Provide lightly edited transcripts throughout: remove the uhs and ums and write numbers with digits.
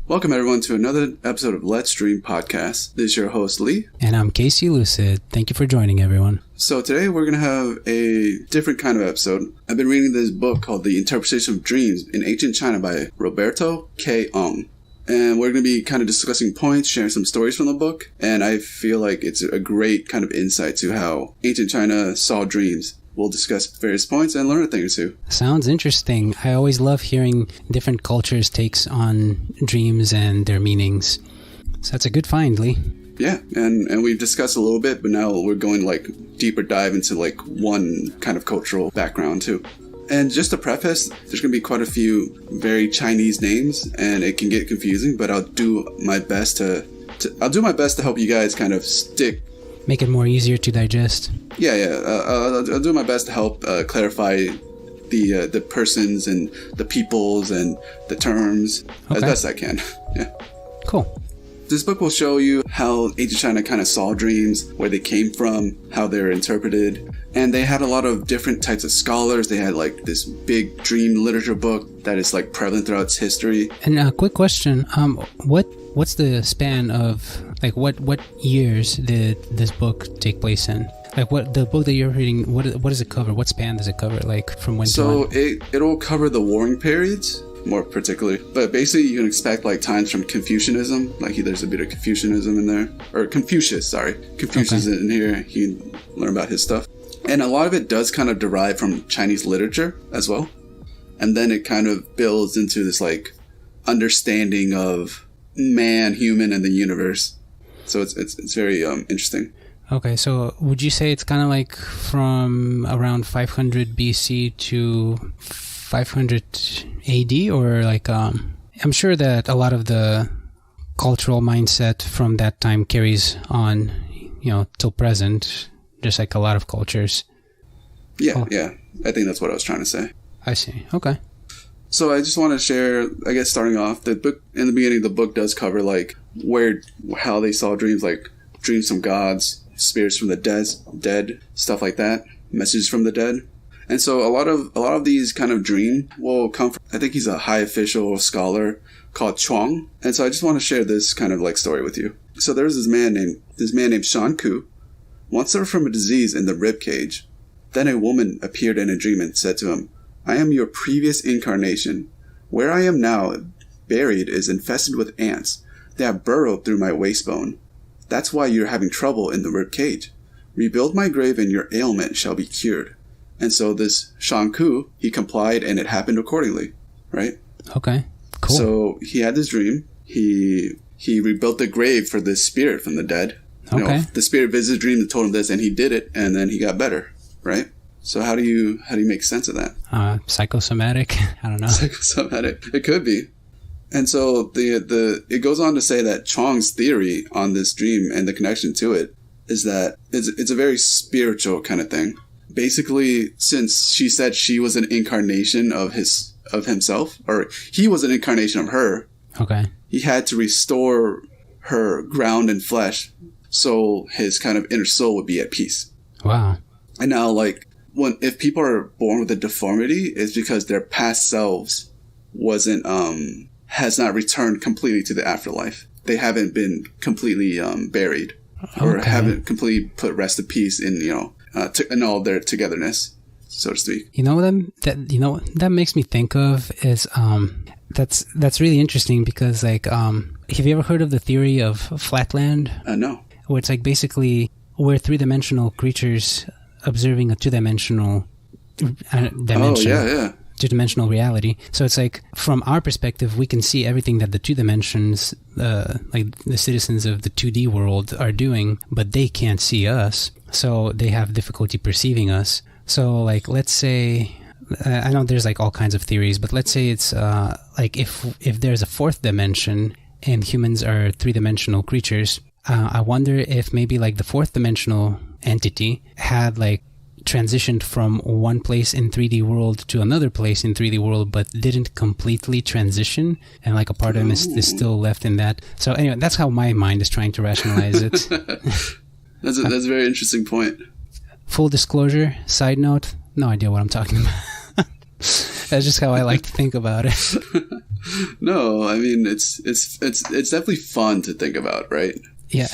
Welcome everyone to another episode of Let's Dream Podcast. This is your host Lee. And I'm Casey Lucid. Thank you for joining everyone. So today we're going to have a different kind of episode. I've been reading this book called The Interpretation of Dreams in Ancient China by Roberto K. And we're going to be kind of discussing points, sharing some stories from the book. And I feel like it's a great kind of insight to how ancient China saw dreams. We'll discuss various points and learn a thing or two. Sounds interesting. I always love hearing different cultures' takes on dreams and their meanings. So that's a good find, Lee. Yeah, and we've discussed a little bit, but now we're going deeper dive into one kind of cultural background too. And just to preface, there's going to be quite a few very Chinese names, and it can get confusing, but I'll do my best to help you guys kind of make it more easier to digest. I'll do my best to help clarify the persons and the peoples and the terms as best I can. Yeah. Cool. This book will show you how ancient China kind of saw dreams, where they came from, how they're interpreted. And they had a lot of different types of scholars. They had this big dream literature book that is prevalent throughout its history. And a quick question, what's the span of what years did this book take place in? What the book that you're reading, what does it cover? What span does it cover? From when to when? So it'll cover the warring periods more particularly, but basically you can expect times from Confucianism. There's a bit of Confucianism in there, or Confucius is in here. You can learn about his stuff, and a lot of it does kind of derive from Chinese literature as well, and then it kind of builds into this understanding of man, human, and the universe. So it's very interesting. Okay, so would you say it's kind of from around 500 BC to 500 AD, or I'm sure that a lot of the cultural mindset from that time carries on, till present, just like a lot of cultures. Yeah, I think that's what I was trying to say. I see. Okay. So I just want to share, I guess, starting off, the book, in the beginning, the book does cover how they saw dreams, dreams from gods, spirits from the dead, stuff like that, messages from the dead. And so a lot of these kind of dream will come from, I think he's a high official or scholar called Chuang. And so I just want to share this kind of story with you. So there's this man named Shan Ku, once suffered from a disease in the rib cage. Then a woman appeared in a dream and said to him, "I am your previous incarnation. Where I am now buried is infested with ants. They have burrowed through my waistbone. That's why you're having trouble in the rib cage. Rebuild my grave and your ailment shall be cured." And so this Shan Ku, he complied, and it happened accordingly, right? Okay, cool. So he had this dream. He rebuilt the grave for this spirit from the dead. The spirit visited the dream and told him this, and he did it, and then he got better, right? So how do you make sense of that? Psychosomatic? I don't know. Psychosomatic. It could be. And so it goes on to say that Chuang's theory on this dream and the connection to it is that it's a very spiritual kind of thing. Basically, since she said she was an incarnation of himself, or he was an incarnation of her. Okay. He had to restore her ground and flesh, so his kind of inner soul would be at peace. Wow. And now, if people are born with a deformity, it's because their past selves has not returned completely to the afterlife. They haven't been completely buried, or haven't completely put rest of peace in in all their togetherness, so to speak. That makes me think of is that's really interesting because have you ever heard of the theory of flatland? No. Where it's basically we're three-dimensional creatures observing a two-dimensional dimension. Oh, yeah. Two-dimensional reality. So it's from our perspective, we can see everything that the two dimensions, the citizens of the 2D world are doing, but they can't see us. So they have difficulty perceiving us. So let's say, I know there's all kinds of theories, but let's say it's if there's a fourth dimension and humans are three-dimensional creatures, I wonder if maybe the fourth dimensional entity had transitioned from one place in 3D world to another place in 3D world, but didn't completely transition, and a part of him is still left in that. So anyway, that's how my mind is trying to rationalize it. That's a very interesting point. Full disclosure, side note, no idea what I'm talking about. That's just how I like to think about it. No, I mean it's definitely fun to think about, right? Yeah,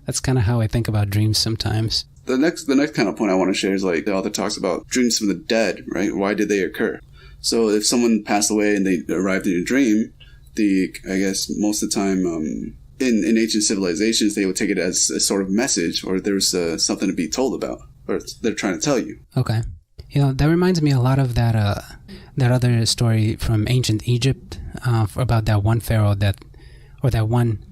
that's kind of how I think about dreams sometimes. The next kind of point I want to share is like the author talks about dreams from the dead, right? Why did they occur? So if someone passed away and they arrived in a dream, I guess most of the time in ancient civilizations they would take it as a sort of message, or there's something to be told about, or they're trying to tell you. Okay. That reminds me a lot of that other story from ancient Egypt about that one pharaoh that one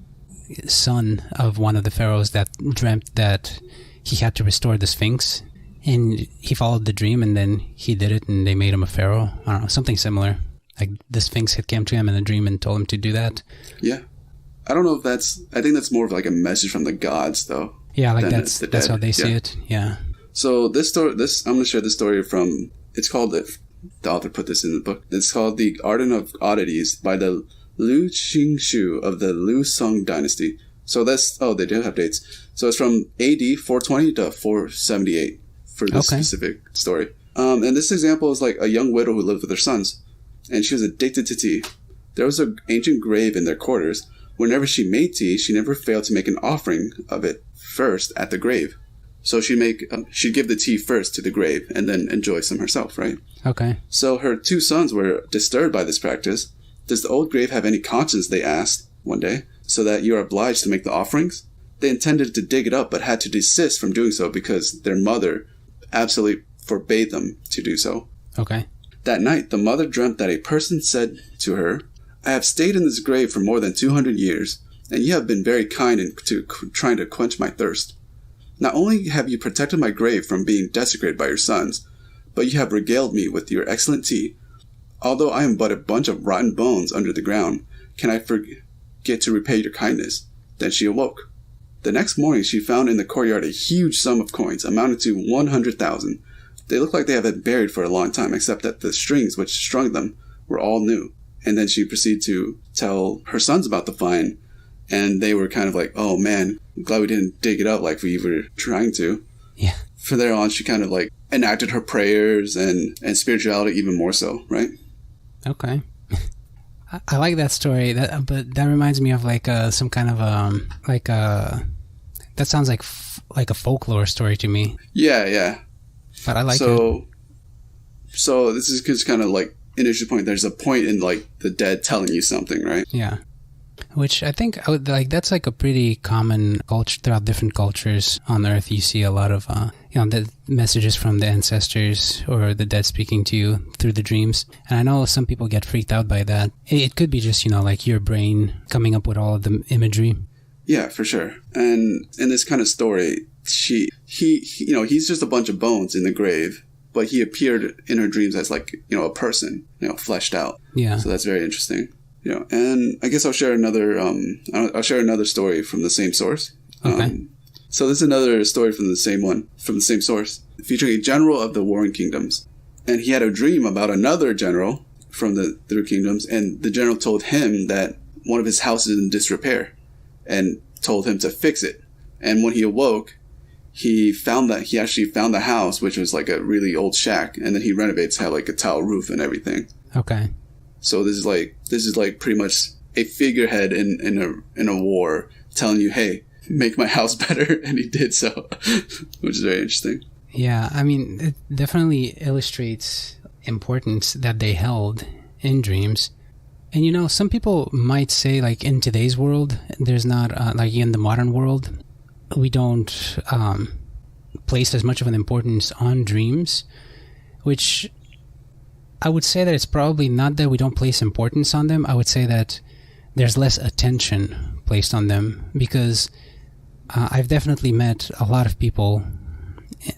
son of one of the pharaohs that dreamt that he had to restore the Sphinx, and he followed the dream, and then he did it, and they made him a pharaoh. I don't know, something similar. Like the Sphinx had came to him in a dream and told him to do that. Yeah, I don't know if I think that's more of like a message from the gods, though. Yeah, like that's how they see it. Yeah. So I'm going to share this story from. It's called the author put this in the book. It's called The Art of Oddities by the Liu Qingshu of the Liu Song Dynasty. So they do have dates. So it's from AD 420 to 478 for this specific story. And this example is like a young widow who lived with her sons, and she was addicted to tea. There was an ancient grave in their quarters. Whenever she made tea, she never failed to make an offering of it first at the grave. So she'd give the tea first to the grave and then enjoy some herself, right? Okay. So her two sons were disturbed by this practice. Does the old grave have any conscience, they asked one day, so that you are obliged to make the offerings? They intended to dig it up, but had to desist from doing so because their mother absolutely forbade them to do so. Okay. That night, the mother dreamt that a person said to her, I have stayed in this grave for more than 200 years, and you have been very kind in trying to quench my thirst. Not only have you protected my grave from being desecrated by your sons, but you have regaled me with your excellent tea. Although I am but a bunch of rotten bones under the ground, can I forget to repay your kindness? Then she awoke. The next morning she found in the courtyard a huge sum of coins, amounting to 100,000. They looked like they had been buried for a long time, except that the strings which strung them were all new. And then she proceeded to tell her sons about the find, and they were kind of like, oh man, I'm glad we didn't dig it up like we were trying to. Yeah. From there on, she kind of like enacted her prayers and spirituality even more so, right? Okay. I like that story, but that reminds me of like some kind of that sounds like a folklore story to me. Yeah. But I like it. So this is just kind of like initial point. There's a point in like the dead telling you something, right? Yeah. Which I think that's like a pretty common culture throughout different cultures on Earth. You see a lot of the messages from the ancestors or the dead speaking to you through the dreams. And I know some people get freaked out by that. It could be just like your brain coming up with all of the imagery. Yeah, for sure. And in this kind of story, he's just a bunch of bones in the grave, but he appeared in her dreams as like a person, fleshed out. Yeah. So that's very interesting. And I guess I'll share another. I'll share another story from the same source. Okay. So this is another story from the same source, featuring a general of the warring kingdoms, and he had a dream about another general from the three kingdoms, and the general told him that one of his houses is in disrepair, and told him to fix it. And when he awoke, he actually found the house, which was like a really old shack, and then he renovates to have like a tile roof and everything. Okay. So this is like pretty much a figurehead in a war telling you, hey, make my house better, and he did so, which is very interesting. Yeah, I mean, it definitely illustrates importance that they held in dreams. And some people might say, like, in today's world, there's not like in the modern world, we don't place as much of an importance on dreams, which I would say that it's probably not that we don't place importance on them. I would say that there's less attention placed on them, because I've definitely met a lot of people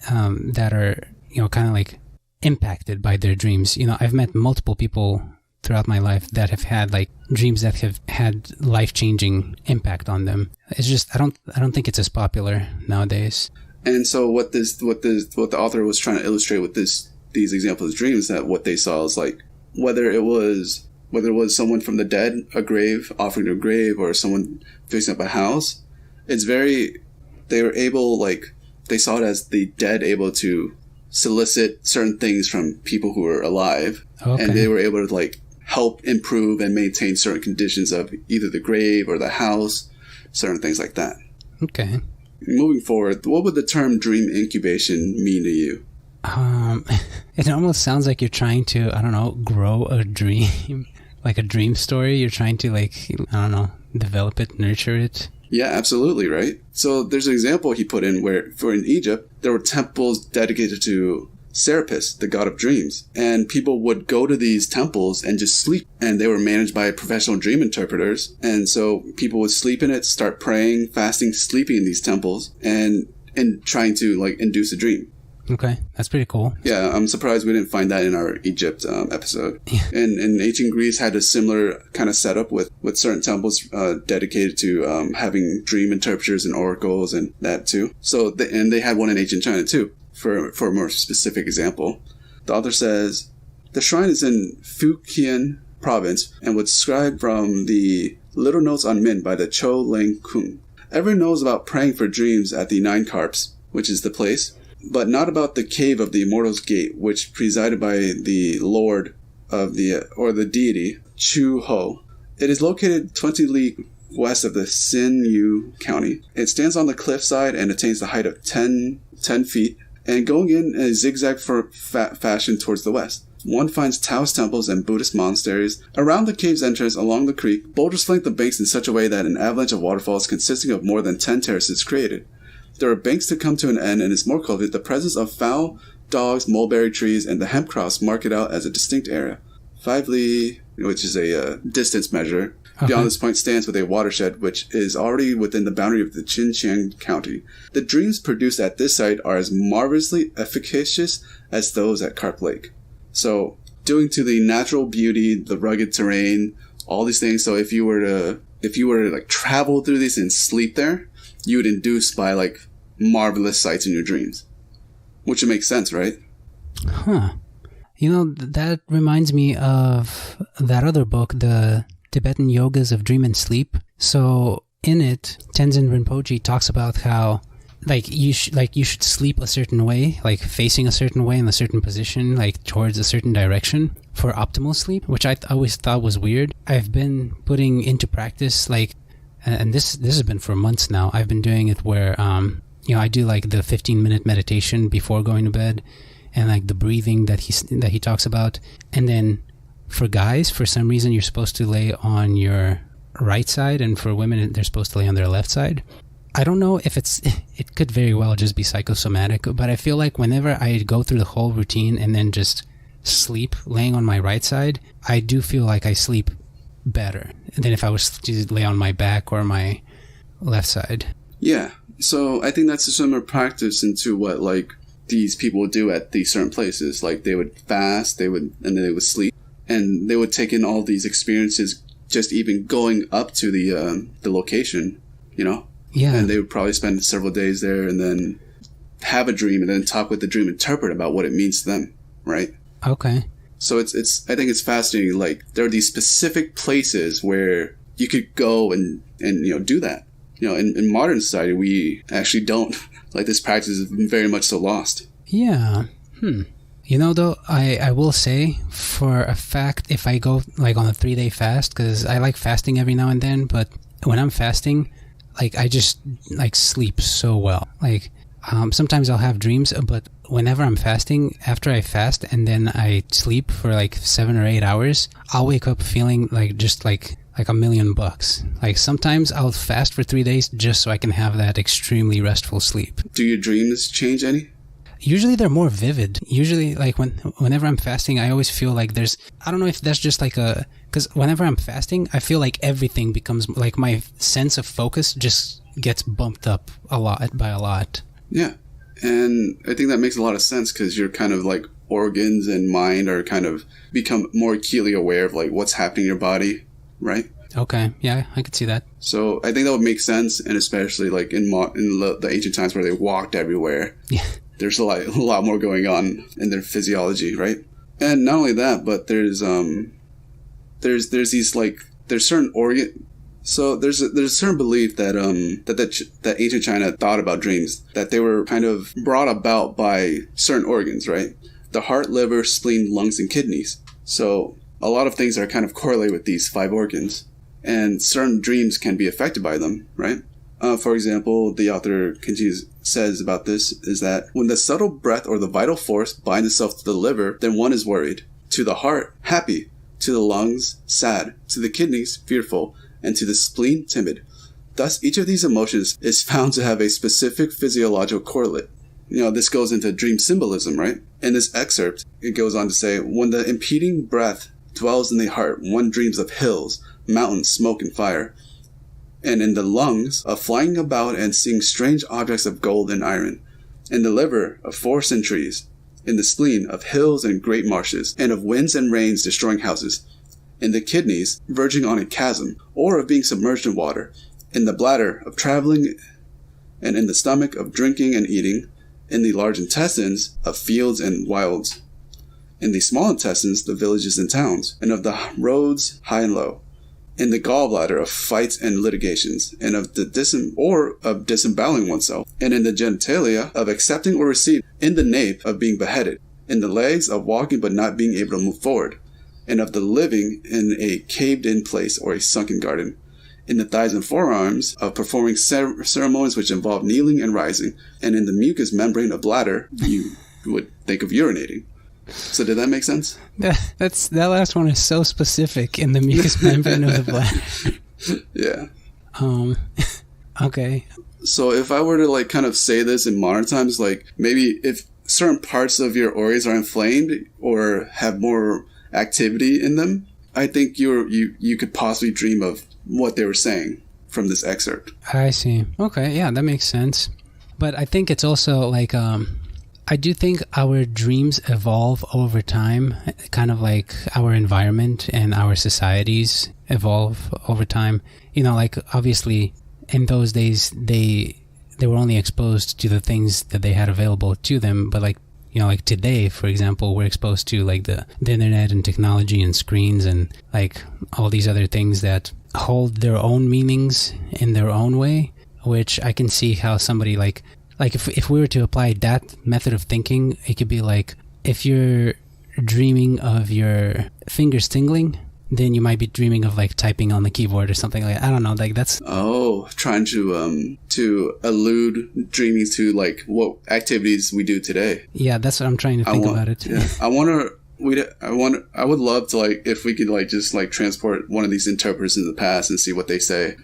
that are, kind of like impacted by their dreams. I've met multiple people throughout my life that have had like dreams that have had life-changing impact on them. It's just I don't think it's as popular nowadays. And so what the author was trying to illustrate with these examples of dreams, that what they saw is like whether it was someone from the dead, a grave, offering to a grave, or someone fixing up a house, they were able, like, they saw it as the dead able to solicit certain things from people who were alive. Okay. And they were able to like help improve and maintain certain conditions of either the grave or the house, certain things like that. Okay. Moving forward, what would the term dream incubation mean to you? It almost sounds like you're trying to, I don't know, grow a dream, like a dream story. You're trying to like, I don't know, develop it, nurture it. Yeah, absolutely, right? So there's an example he put in where, for in Egypt, there were temples dedicated to Serapis, the god of dreams. And people would go to these temples and just sleep. And they were managed by professional dream interpreters. And so people would sleep in it, start praying, fasting, sleeping in these temples, and trying to like induce a dream. Okay, that's pretty cool. Yeah, I'm surprised we didn't find that in our Egypt episode. Yeah. And ancient Greece had a similar kind of setup with certain temples dedicated to having dream interpreters and oracles and that too. So they had one in ancient China too, for a more specific example. The author says, the shrine is in Fujian province and was described from the Little Notes on Min by the Cho Ling Kung. Everyone knows about praying for dreams at the Nine Carps, which is the place, but not about the cave of the Immortals Gate, which presided by the lord of the deity, Chu Ho. It is located 20 leagues west of the Xinyu County. It stands on the cliffside and attains the height of 10 feet, and going in a zigzag fashion towards the west. One finds Taoist temples and Buddhist monasteries. Around the cave's entrance along the creek, boulders flank the banks in such a way that an avalanche of waterfalls consisting of more than 10 terraces is created. There are banks to come to an end, and it's more cultivated. The presence of fowl, dogs, mulberry trees, and the hemp crops mark it out as a distinct area. 5 li, which is a distance measure, beyond this point stands with a watershed which is already within the boundary of the Xinjiang County. The dreams produced at this site are as marvelously efficacious as those at Carp Lake. So, due to the natural beauty, the rugged terrain, all these things. So if you were to like travel through these and sleep there, you would induce by like marvelous sights in your dreams, which would make sense, right? Huh. You know, that reminds me of that other book, the Tibetan Yogas of Dream and Sleep. So in it, Tenzin Rinpoche talks about how you should sleep a certain way, like facing a certain way in a certain position, like towards a certain direction for optimal sleep, which I always thought was weird. I've been putting into practice and this has been for months now. I've been doing it where I do like the 15-minute meditation before going to bed, and like the breathing that he talks about. And then for guys, for some reason, you're supposed to lay on your right side, and for women, they're supposed to lay on their left side. I don't know if it could very well just be psychosomatic, but I feel like whenever I go through the whole routine and then just sleep laying on my right side, I do feel like I sleep better than if I was to lay on my back or my left side. Yeah. So I think that's a similar practice into what like these people would do at these certain places. Like they would fast, and then they would sleep, and they would take in all these experiences just even going up to the location, you know? Yeah. And they would probably spend several days there and then have a dream and then talk with the dream interpreter about what it means to them, right? Okay. So I think it's fascinating. Like there are these specific places where you could go and do that. You know, in modern society, we actually don't. Like this practice is very much so lost. Yeah. You know, though, I will say for a fact, if I go like on a 3-day fast, because I like fasting every now and then, but when I'm fasting, like I just like sleep so well. Like sometimes I'll have dreams, but whenever I'm fasting, after I fast and then I sleep for like 7 or 8 hours, I'll wake up feeling like just like $1,000,000. Like sometimes I'll fast for 3 days just so I can have that extremely restful sleep. Do your dreams change any? Usually they're more vivid. Usually like whenever I'm fasting, I always feel like I don't know if that's just like because whenever I'm fasting, I feel like everything becomes like my sense of focus just gets bumped up a lot. Yeah. And I think that makes a lot of sense because you're kind of like organs and mind are kind of become more acutely aware of like what's happening in your body, right? Okay. Yeah, I could see that. So I think that would make sense, and especially like in the ancient times where they walked everywhere. Yeah. There's a lot more going on in their physiology, right? And not only that, but there's these like there's certain So there's a certain belief that that ancient China thought about dreams, that they were kind of brought about by certain organs, right? The heart, liver, spleen, lungs, and kidneys. So a lot of things are kind of correlated with these 5 organs, and certain dreams can be affected by them, right? For example, the author says about this is that when the subtle breath or the vital force binds itself to the liver, then one is worried. To the heart, happy. To the lungs, sad. To the kidneys, fearful. And to the spleen, timid. Thus, each of these emotions is found to have a specific physiological correlate. This goes into dream symbolism, right? In this excerpt, it goes on to say, when the impeding breath dwells in the heart, one dreams of hills, mountains, smoke, and fire. And in the lungs, of flying about and seeing strange objects of gold and iron. In the liver, of forests and trees. In the spleen, of hills and great marshes, and of winds and rains destroying houses. In the kidneys, verging on a chasm, or of being submerged in water. In the bladder, of traveling, and in the stomach, of drinking and eating. In the large intestines, of fields and wilds. In the small intestines, the villages and towns, and of the roads high and low. In the gallbladder, of fights and litigations, and of the disemboweling oneself. And in the genitalia, of accepting or receiving. In the nape, of being beheaded. In the legs, of walking but not being able to move forward. And of the living in a caved-in place or a sunken garden. In the thighs and forearms, of performing ceremonies which involve kneeling and rising. And in the mucous membrane of bladder, you would think of urinating. So did that make sense? That last one is so specific, in the mucous membrane of the bladder. Yeah. Okay. So if I were to kind of say this in modern times, maybe if certain parts of your organs are inflamed or have more activity in them, I think you could possibly dream of what they were saying from this excerpt. I see. Okay, yeah, that makes sense. But I think it's also I do think our dreams evolve over time, kind of like our environment and our societies evolve over time. Obviously in those days they were only exposed to the things that they had available to them, but today, for example, we're exposed to the internet and technology and screens and all these other things that hold their own meanings in their own way, which I can see how somebody if we were to apply that method of thinking, it could be if you're dreaming of your fingers tingling, then you might be dreaming of typing on the keyboard or something I don't know, that's... Oh, trying to allude dreaming to what activities we do today. Yeah, that's what I'm trying to think about it. Yeah. I would love to if we could just transport one of these interpreters in the past and see what they say.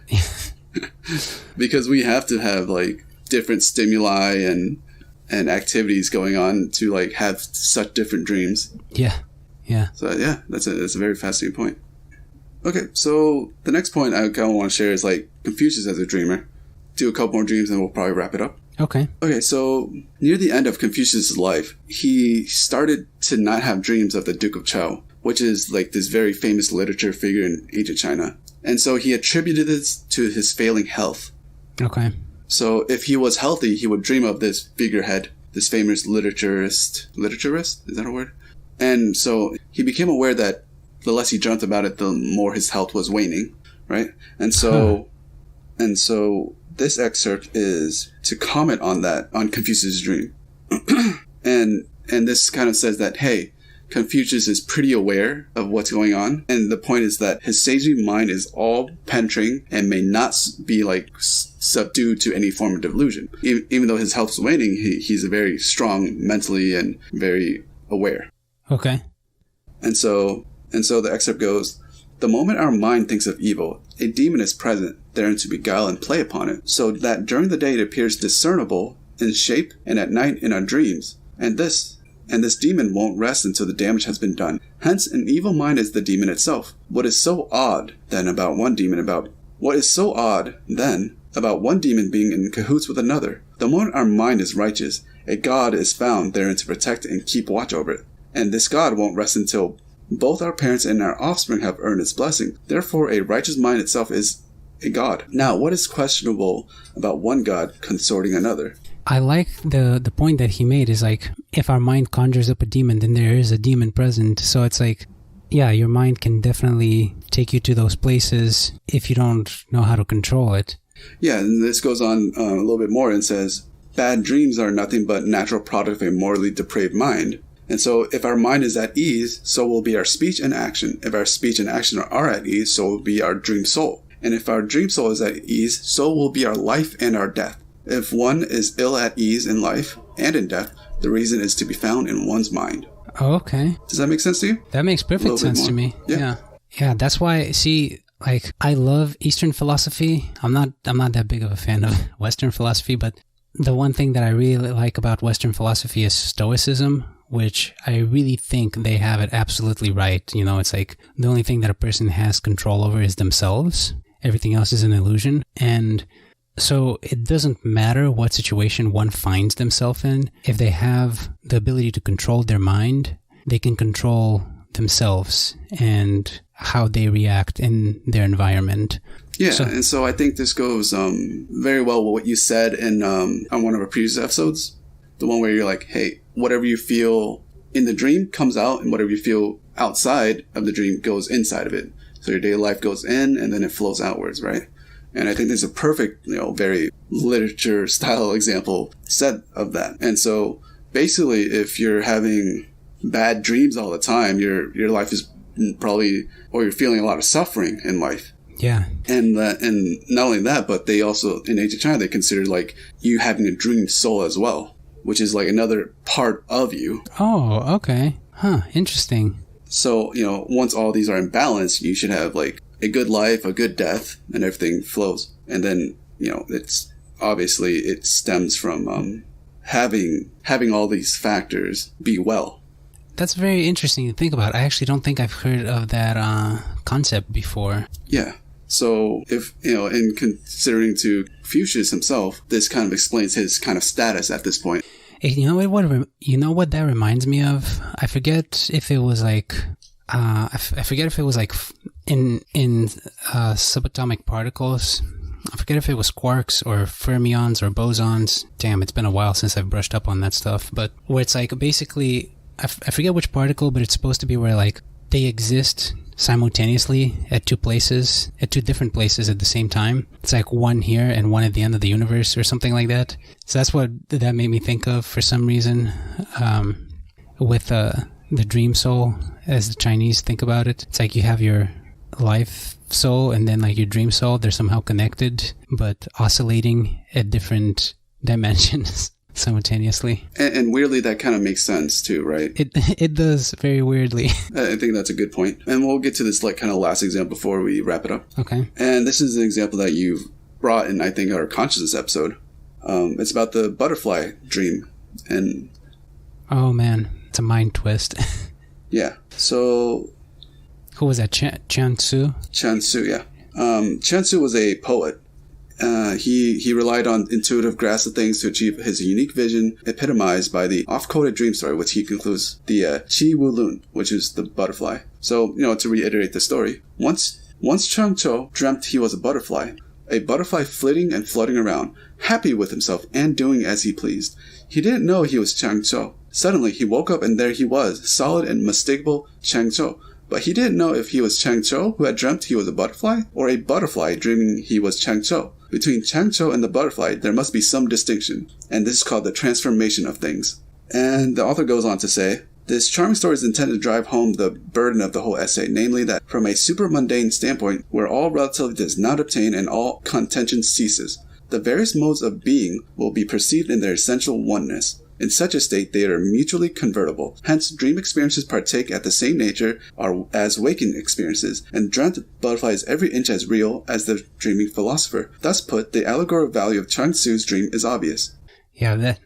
Because we have to have different stimuli and activities going on to have such different dreams. Yeah. So yeah, that's a very fascinating point. Okay, so the next point I kind of want to share is Confucius as a dreamer. Do a couple more dreams and we'll probably wrap it up. Okay, so near the end of Confucius' life, he started to not have dreams of the Duke of Chou, which is this very famous literature figure in ancient China. And so he attributed this to his failing health. Okay. So if he was healthy, he would dream of this figurehead, this famous literaturist, is that a word? And so he became aware that the less he dreamt about it, the more his health was waning, right? And so this excerpt is to comment on that, on Confucius' dream. and this kind of says that, hey, Confucius is pretty aware of what's going on. And the point is that his sagely mind is all penetrating and may not be subdued to any form of delusion. Even though his health is waning, he's very strong mentally and very aware. Okay. And so the excerpt goes, the moment our mind thinks of evil, a demon is present, therein to beguile and play upon it, so that during the day it appears discernible in shape and at night in our dreams. And this demon won't rest until the damage has been done. Hence, an evil mind is the demon itself. What is so odd then about one demon being in cahoots with another? The moment our mind is righteous, a God is found therein to protect and keep watch over it. And this God won't rest until both our parents and our offspring have earned its blessing. Therefore, a righteous mind itself is a God. Now, what is questionable about one God consorting another? I like the point that he made is if our mind conjures up a demon, then there is a demon present. So it's yeah, your mind can definitely take you to those places if you don't know how to control it. Yeah, and this goes on a little bit more and says, bad dreams are nothing but natural product of a morally depraved mind. And so if our mind is at ease, so will be our speech and action. If our speech and action are at ease, so will be our dream soul. And if our dream soul is at ease, so will be our life and our death. If one is ill at ease in life and in death, the reason is to be found in one's mind. Oh, okay. Does that make sense to you? That makes perfect sense to me. Yeah. Yeah, that's why, see, like, I love Eastern philosophy. I'm not that big of a fan of Western philosophy, but the one thing that I really like about Western philosophy is Stoicism, which I really think they have it absolutely right. You know, it's like the only thing that a person has control over is themselves. Everything else is an illusion. And so it doesn't matter what situation one finds themselves in. If they have the ability to control their mind, they can control themselves and how they react in their environment. Yeah, and so I think this goes very well with what you said in on one of our previous episodes. The one where you're like, hey, whatever you feel in the dream comes out, and whatever you feel outside of the dream goes inside of it. So your daily life goes in, and then it flows outwards, right? And I think there's a perfect, very literature style example set of that. And so basically, if you're having bad dreams all the time, your life is probably, or you're feeling a lot of suffering in life. Yeah. And not only that, but they also, in ancient China, they consider like you having a dream soul as well, which is like another part of you. Oh, okay. Huh. Interesting. So, once all these are in balance, you should have like a good life, a good death, and everything flows. And then, it's obviously it stems from having all these factors be well. That's very interesting to think about. I actually don't think I've heard of that concept before. Yeah. So if, in considering to Confucius himself, this kind of explains his kind of status at this point. Hey, you know what that reminds me of? I forget if it was like, in subatomic particles. I forget if it was quarks or fermions or bosons. Damn, it's been a while since I've brushed up on that stuff. But where it's like basically, I forget which particle, but it's supposed to be where like they exist simultaneously at two different places at the same time. It's like one here and one at the end of the universe or something like that. So that's what that made me think of for some reason, with the dream soul, as the Chinese think about it. It's like you have your life soul and then like your dream soul. They're somehow connected, but oscillating at different dimensions simultaneously. And weirdly, that kind of makes sense too, right? It does, very weirdly. I think that's a good point. And we'll get to this like kind of last example before we wrap it up. Okay. And this is an example that you've brought in, I think, our consciousness episode. It's about the butterfly dream. And oh man, it's a mind twist. Yeah. So who was that? Chan Tzu? Chan Tzu, yeah. Chan Tzu was a poet. He relied on intuitive grasp of things to achieve his unique vision, epitomized by the oft-quoted dream story, which he concludes the Qi Wu Lun, which is the butterfly. So, to reiterate the story, once Cheng Chou dreamt he was a butterfly flitting and floating around, happy with himself and doing as he pleased. He didn't know he was Cheng Chou. Suddenly, he woke up and there he was, solid and unmistakable Cheng Chou. But he didn't know if he was Cheng Chou who had dreamt he was a butterfly, or a butterfly dreaming he was Cheng Chou. Between Cheng Chou and the butterfly, there must be some distinction, and this is called the transformation of things. And the author goes on to say, this charming story is intended to drive home the burden of the whole essay, namely that from a super-mundane standpoint, where all relativity does not obtain and all contention ceases, the various modes of being will be perceived in their essential oneness. In such a state, they are mutually convertible. Hence, dream experiences partake at the same nature as waking experiences, and dreamt butterfly is every inch as real as the dreaming philosopher. Thus put, the allegorical value of Cheng Tzu's dream is obvious. Yeah,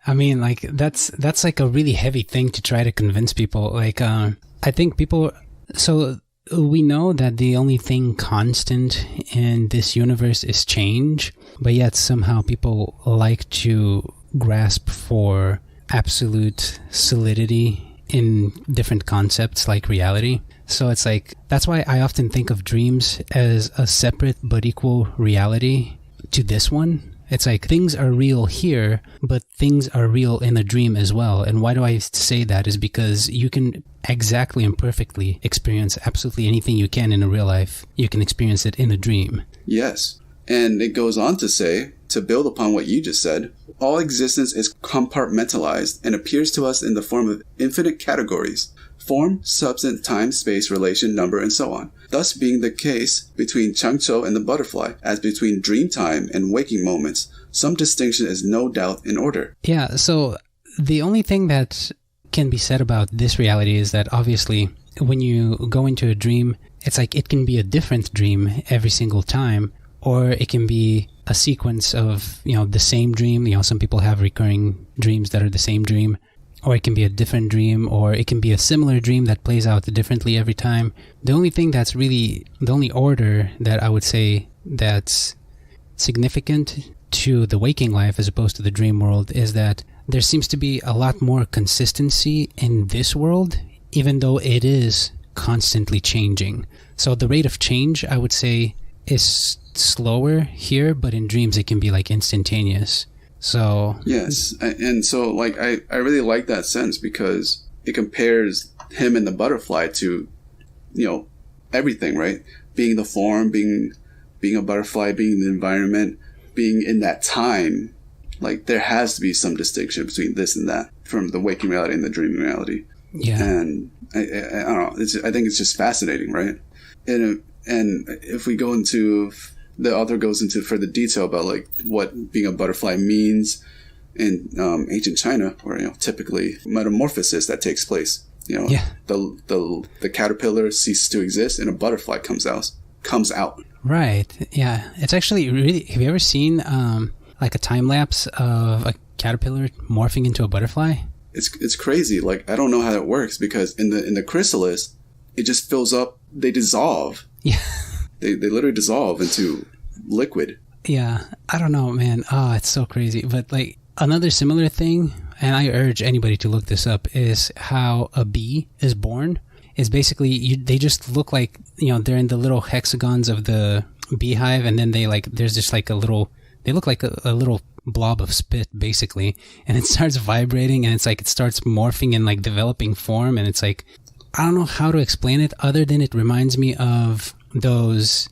that's like a really heavy thing to try to convince people. Like, I think people. So we know that the only thing constant in this universe is change, but yet somehow people like to grasp for absolute solidity in different concepts like reality. So it's like, that's why I often think of dreams as a separate but equal reality to this one. It's like things are real here, but things are real in a dream as well. And why do I say that is because you can exactly and perfectly experience absolutely anything you can in a real life. You can experience it in a dream. Yes. And it goes on to say, to build upon what you just said, all existence is compartmentalized and appears to us in the form of infinite categories: form, substance, time, space, relation, number, and so on. Thus being the case between Changzhou and the butterfly, as between dream time and waking moments, some distinction is no doubt in order. Yeah, so the only thing that can be said about this reality is that obviously when you go into a dream, it's like it can be a different dream every single time, or it can be a sequence of, the same dream. Some people have recurring dreams that are the same dream. Or it can be a different dream, or it can be a similar dream that plays out differently every time. The only thing that's really, the only order that I would say that's significant to the waking life as opposed to the dream world is that there seems to be a lot more consistency in this world, even though it is constantly changing. So the rate of change, I would say, is slower here, but in dreams it can be like instantaneous. So yes, and so like I really like that sense because it compares him and the butterfly to, everything, right? Being the form, being a butterfly, being the environment, being in that time. Like there has to be some distinction between this and that from the waking reality and the dreaming reality. Yeah, and I don't know. I think it's just fascinating, right? And if we go into the author goes into further detail about like what being a butterfly means in ancient China, where typically metamorphosis that takes place. The caterpillar ceases to exist and a butterfly comes out. Right. Yeah. It's actually really. Have you ever seen like a time lapse of a caterpillar morphing into a butterfly? It's crazy. Like I don't know how that works because in the chrysalis, it just fills up. They dissolve. Yeah. They literally dissolve into liquid. Yeah, I don't know, man. Oh, it's so crazy. But like another similar thing, and I urge anybody to look this up, is how a bee is born. Is basically they just look like they're in the little hexagons of the beehive, and then there's just like they look like a little blob of spit basically, and it starts vibrating, and it's like it starts morphing and like developing form, and it's like I don't know how to explain it other than it reminds me of those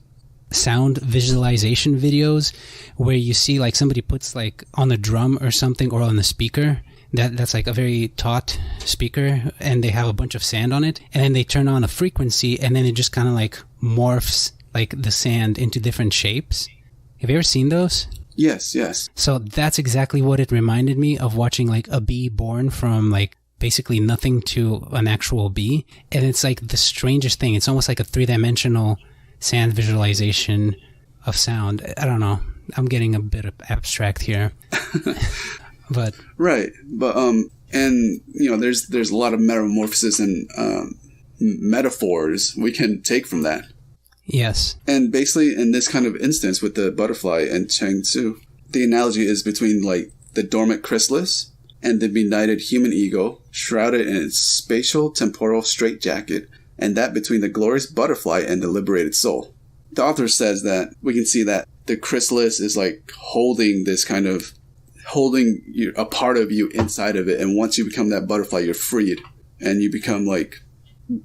sound visualization videos where you see like somebody puts like on a drum or something or on the speaker that's like a very taut speaker and they have a bunch of sand on it and then they turn on a frequency and then it just kind of like morphs like the sand into different shapes. Have you ever seen those? Yes. So that's exactly what it reminded me of, watching like a bee born from like basically nothing to an actual bee. And it's like the strangest thing. It's almost like a three-dimensional sand visualization of sound. I don't know. I'm getting a bit abstract here. But right. But and there's a lot of metamorphosis and metaphors we can take from that. Yes. And basically in this kind of instance with the butterfly and Changzhou, the analogy is between like the dormant chrysalis and the benighted human ego, shrouded in its spatial temporal straitjacket, and that between the glorious butterfly and the liberated soul. The author says that we can see that the chrysalis is like holding a part of you inside of it, and once you become that butterfly, you're freed, and you become like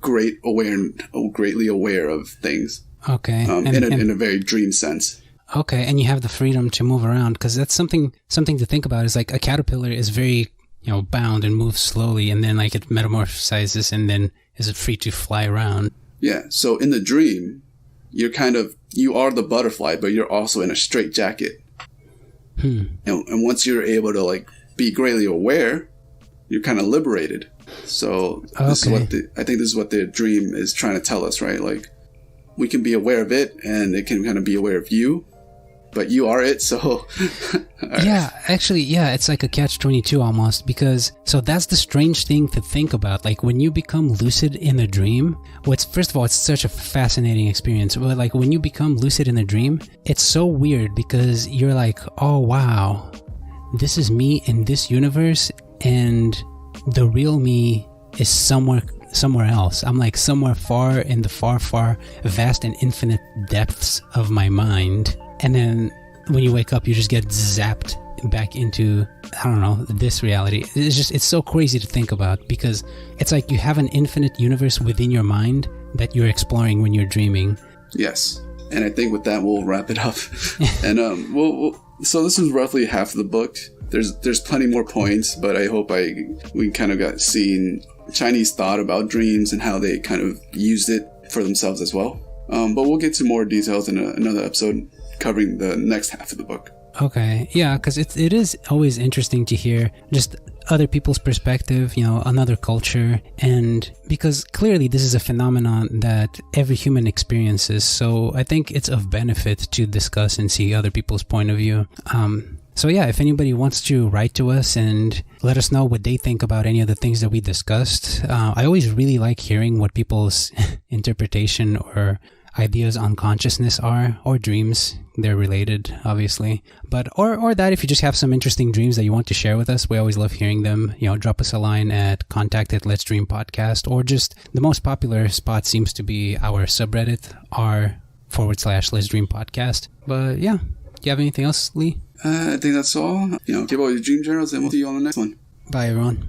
greatly aware of things. Okay. In a very dream sense. Okay, and you have the freedom to move around, because that's something to think about. Is like a caterpillar is very bound and moves slowly, and then like it metamorphosizes and then is free to fly around. Yeah. So in the dream, you are the butterfly, but you're also in a straitjacket. And once you're able to like be greatly aware, you're kind of liberated. So this is I think this is what the dream is trying to tell us, right? Like we can be aware of it, and it can kind of be aware of you. But you are it, so... Yeah, actually, it's like a catch-22 almost, because... So that's the strange thing to think about. Like, when you become lucid in a dream, first of all, it's such a fascinating experience. But, like, when you become lucid in a dream, it's so weird, because you're like, oh, wow, this is me in this universe, and the real me is somewhere else. I'm, like, somewhere far in the far, far, vast and infinite depths of my mind. And then when you wake up, you just get zapped back into, I don't know, this reality. It's so crazy to think about, because it's like you have an infinite universe within your mind that you're exploring when you're dreaming. Yes. And I think with that, we'll wrap it up. And so this is roughly half of the book. There's plenty more points, but I hope we kind of got seen Chinese thought about dreams and how they kind of used it for themselves as well. But we'll get to more details in another episode covering the next half of the book. Okay, yeah, because it is always interesting to hear just other people's perspective, another culture, and because clearly this is a phenomenon that every human experiences, so I think it's of benefit to discuss and see other people's point of view. So yeah, if anybody wants to write to us and let us know what they think about any of the things that we discussed, I always really like hearing what people's interpretation or ideas on consciousness are, or dreams. They're related, obviously. But or that if you just have some interesting dreams that you want to share with us, we always love hearing them. Drop us a line at contact@LetsDreamPodcast, or just the most popular spot seems to be our subreddit, r/LetsDreamPodcast. But yeah, do you have anything else, Lee? I think that's all. Keep all your dream journals, and we'll see you on the next one. Bye, everyone.